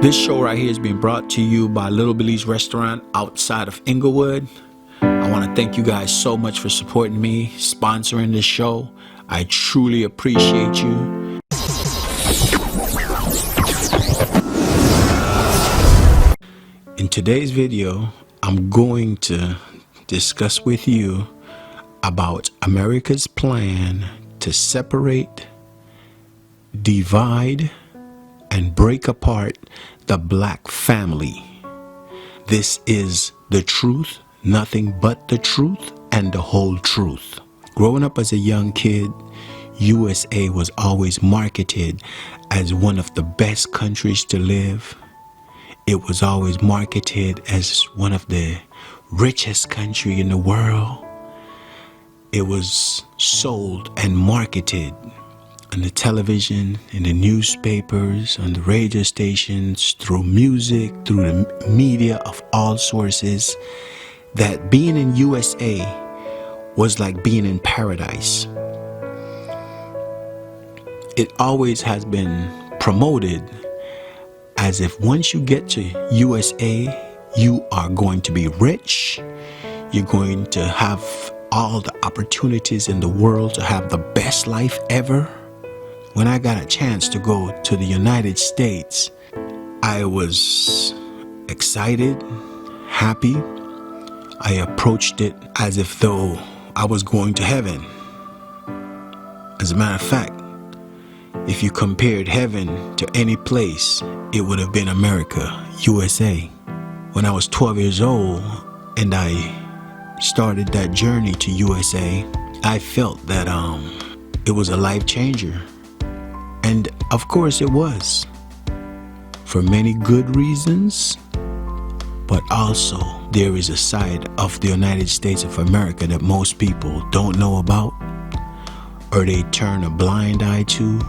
This show right here is being brought to you by Little Billy's Restaurant outside of Inglewood. I want to thank you guys so much for supporting me, sponsoring this show. I truly appreciate you. In today's video, I'm going to discuss with you about America's plan to separate, divide, and break apart the black family. This is the truth, nothing but the truth, and the whole truth. Growing up as a young kid, USA was always marketed as one of the best countries to live. It was always marketed as one of the richest country in the world. It was sold and marketed on the television, in the newspapers, on the radio stations, through music, through the media of all sources, that being in USA was like being in paradise. It always has been promoted as if once you get to USA, you are going to be rich, you're going to have all the opportunities in the world to have the best life ever. When I got a chance to go to the United States, I was excited, happy. I approached it as if though I was going to heaven. As a matter of fact, if you compared heaven to any place, it would have been America, USA. When I was 12 years old and I started that journey to USA, I felt that it was a life changer. And of course it was, for many good reasons, but also there is a side of the United States of America that most people don't know about, or they turn a blind eye to,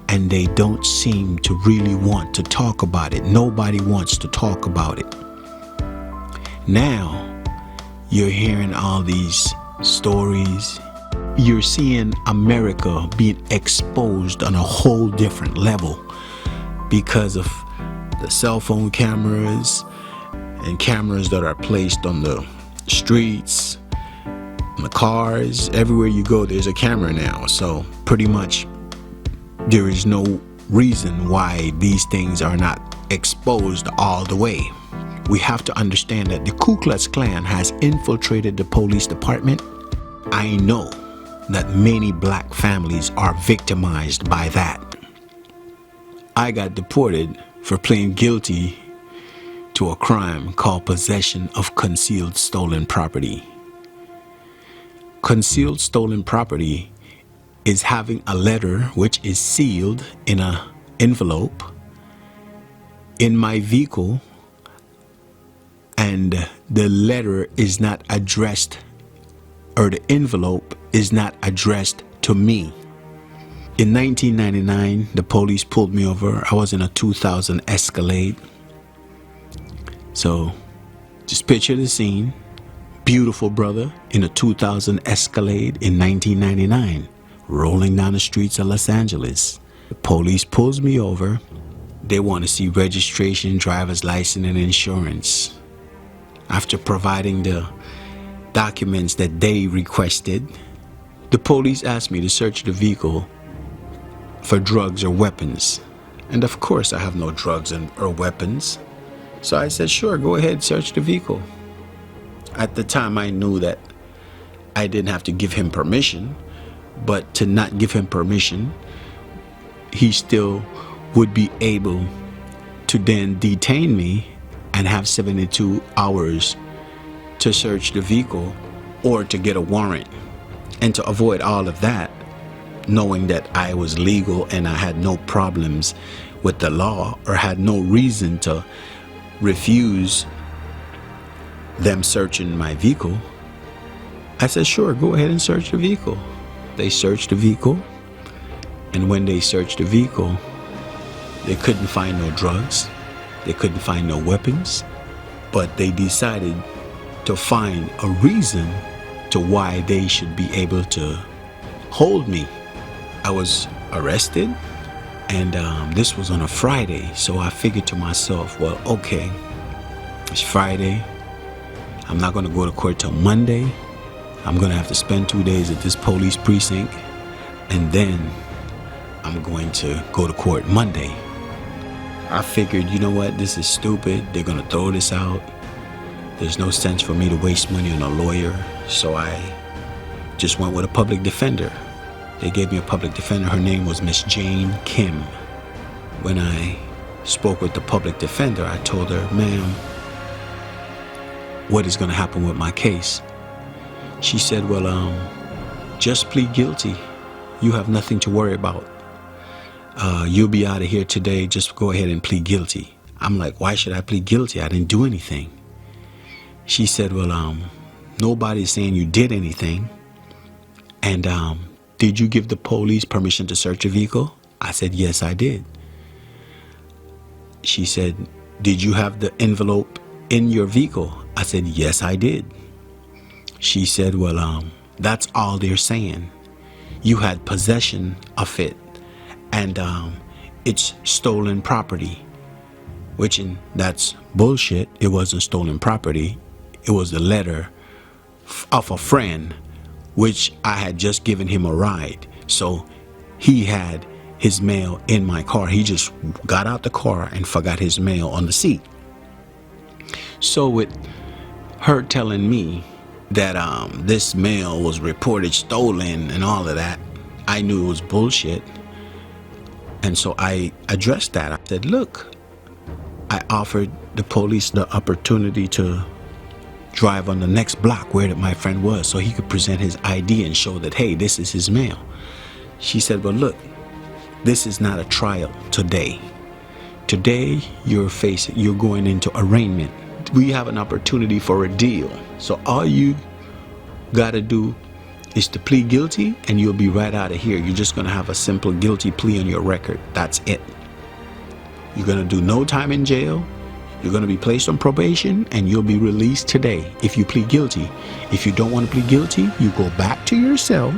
and they don't seem to really want to talk about it. Nobody wants to talk about it. Now, you're hearing all these stories. You're seeing America being exposed on a whole different level because of the cell phone cameras and cameras that are placed on the streets, on the cars. Everywhere you go, there's a camera now. So pretty much there is no reason why these things are not exposed all the way. We have to understand that the Ku Klux Klan has infiltrated the police department. I know that many black families are victimized by that. I got deported for pleading guilty to a crime called possession of concealed stolen property. Concealed stolen property is having a letter which is sealed in an envelope in my vehicle, and the letter is not addressed, or the envelope is not addressed to me. In 1999, the police pulled me over. I was in a 2000 Escalade. So just picture the scene. Beautiful brother in a 2000 Escalade in 1999, rolling down the streets of Los Angeles. The police pulls me over. They want to see registration, driver's license, and insurance. After providing the documents that they requested, the police asked me to search the vehicle for drugs or weapons. And of course I have no drugs or weapons. So I said, sure, go ahead, search the vehicle. At the time I knew that I didn't have to give him permission, but to not give him permission, he still would be able to then detain me and have 72 hours to search the vehicle or to get a warrant. And to avoid all of that, knowing that I was legal and I had no problems with the law or had no reason to refuse them searching my vehicle, I said, sure, go ahead and search the vehicle. They searched the vehicle, and when they searched the vehicle, they couldn't find no drugs, they couldn't find no weapons, but they decided to find a reason to why they should be able to hold me. I was arrested, And this was on a Friday, so I figured to myself, well, okay, it's Friday. I'm not going to go to court till Monday. I'm going to have to spend 2 days at this police precinct, and then I'm going to go to court Monday. I figured, you know what, this is stupid. They're going to throw this out. There's no sense for me to waste money on a lawyer, so I just went with a public defender. They gave me a public defender. Her name was Miss Jane Kim. When I spoke with the public defender, I told her, ma'am, what is going to happen with my case? She said, well, just plead guilty. You have nothing to worry about. You'll be out of here today. Just go ahead and plead guilty. I'm like, why should I plead guilty? I didn't do anything. She said, well, nobody's saying you did anything. And did you give the police permission to search your vehicle? I said, yes, I did. She said, did you have the envelope in your vehicle? I said, yes, I did. She said, well, that's all they're saying. You had possession of it, and it's stolen property, which that's bullshit. It wasn't stolen property. It was a letter of a friend, which I had just given him a ride. So he had his mail in my car. He just got out the car and forgot his mail on the seat. So with her telling me that this mail was reported stolen and all of that, I knew it was bullshit. And so I addressed that. I said, look, I offered the police the opportunity to drive on the next block where my friend was so he could present his ID and show that, hey, this is his mail. She said, well, look, this is not a trial today. Today, you're going into arraignment. We have an opportunity for a deal. So all you got to do is to plead guilty, and you'll be right out of here. You're just going to have a simple guilty plea on your record. That's it. You're going to do no time in jail. You're going to be placed on probation, and you'll be released today if you plead guilty. If you don't want to plead guilty, you go back to your cell.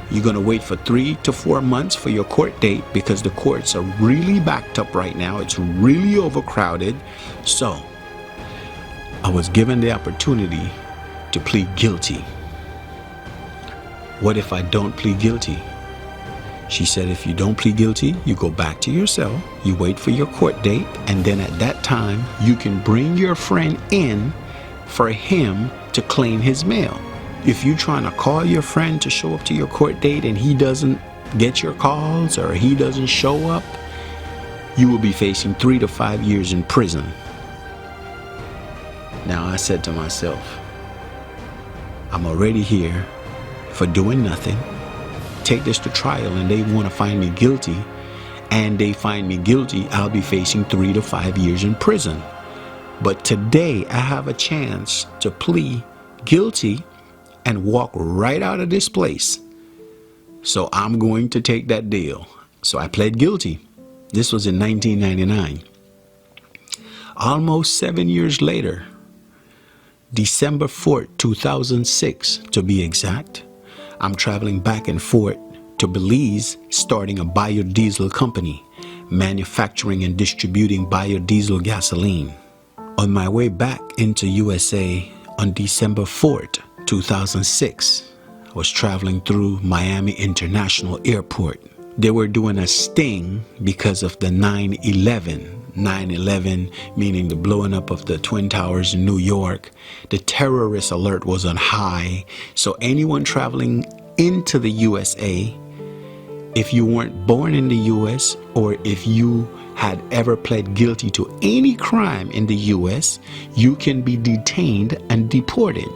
You're going to wait for 3 to 4 months for your court date because the courts are really backed up right now. It's really overcrowded. So I was given the opportunity to plead guilty. What if I don't plead guilty? She said, if you don't plead guilty, you go back to your cell, you wait for your court date, and then at that time, you can bring your friend in for him to claim his mail. If you're trying to call your friend to show up to your court date and he doesn't get your calls or he doesn't show up, you will be facing 3 to 5 years in prison. Now I said to myself, I'm already here for doing nothing. Take this to trial and they want to find me guilty, and they find me guilty, I'll be facing 3 to 5 years in prison. But today I have a chance to plead guilty and walk right out of this place. So I'm going to take that deal. So I pled guilty. This was in 1999. Almost 7 years later, December 4th, 2006 to be exact, I'm traveling back and forth to Belize, starting a biodiesel company, manufacturing and distributing biodiesel gasoline. On my way back into USA on December 4th, 2006, I was traveling through Miami International Airport. They were doing a sting because of the 9/11. 9/11 meaning the blowing up of the Twin Towers in New York. The terrorist alert was on high. So anyone traveling into the USA, if you weren't born in the US or if you had ever pled guilty to any crime in the US, you can be detained and deported.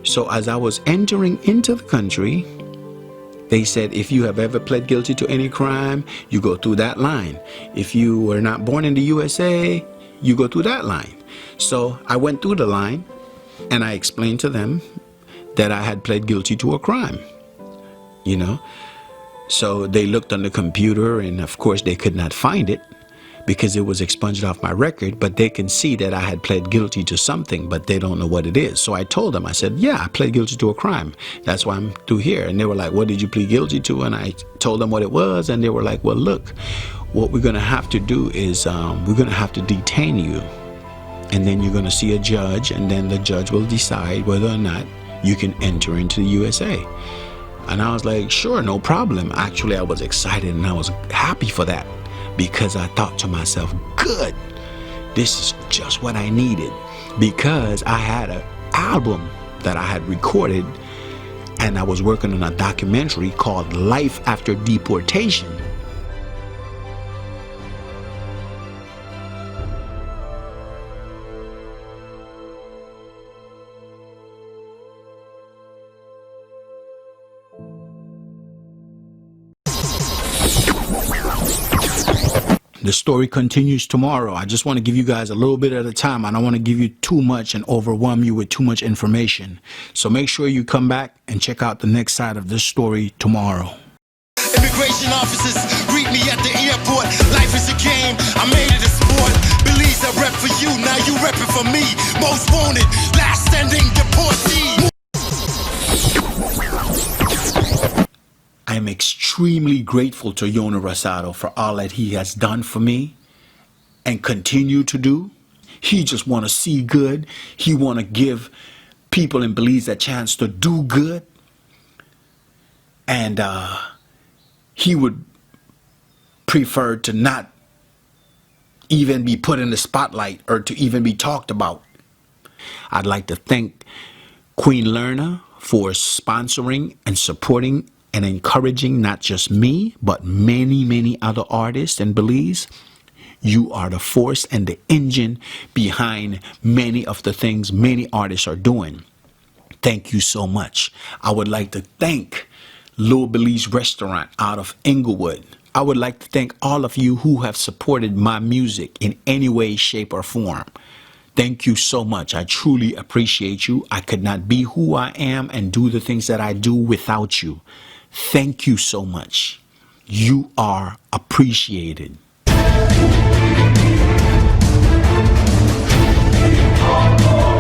So as I was entering into the country, they said, if you have ever pled guilty to any crime, you go through that line. If you were not born in the USA, you go through that line. So I went through the line and I explained to them that I had pled guilty to a crime, So they looked on the computer and of course they could not find it. because it was expunged off my record, but they can see that I had pled guilty to something, but they don't know what it is. So I told them, I said, yeah, I pled guilty to a crime. That's why I'm through here. And they were like, what did you plead guilty to? And I told them what it was. And they were like, well, look, what we're going to have to do is we're going to have to detain you. And then you're going to see a judge, and then the judge will decide whether or not you can enter into the USA. And I was like, sure, no problem. Actually, I was excited and I was happy for that, because I thought to myself, good, this is just what I needed, because I had an album that I had recorded and I was working on a documentary called Life After Deportation. The story continues tomorrow. I just want to give you guys a little bit at a time. I don't want to give you too much and overwhelm you with too much information. So make sure you come back and check out the next side of this story tomorrow. Immigration officers greet me at the airport. Life is a game, I made it a sport. Belize, I rep for you, now you repping for me. Most wanted, last standing, deportee. I am extremely grateful to Yona Rosado for all that he has done for me and continue to do. He just want to see good. He want to give people in Belize a chance to do good. And he would prefer to not even be put in the spotlight or to even be talked about. I'd like to thank Queen Lerna for sponsoring and supporting and encouraging not just me, but many, many other artists in Belize. You are the force and the engine behind many of the things many artists are doing. Thank you so much. I would like to thank Little Belize Restaurant out of Inglewood. I would like to thank all of you who have supported my music in any way, shape, or form. Thank you so much. I truly appreciate you. I could not be who I am and do the things that I do without you. Thank you so much. You are appreciated. Oh, oh.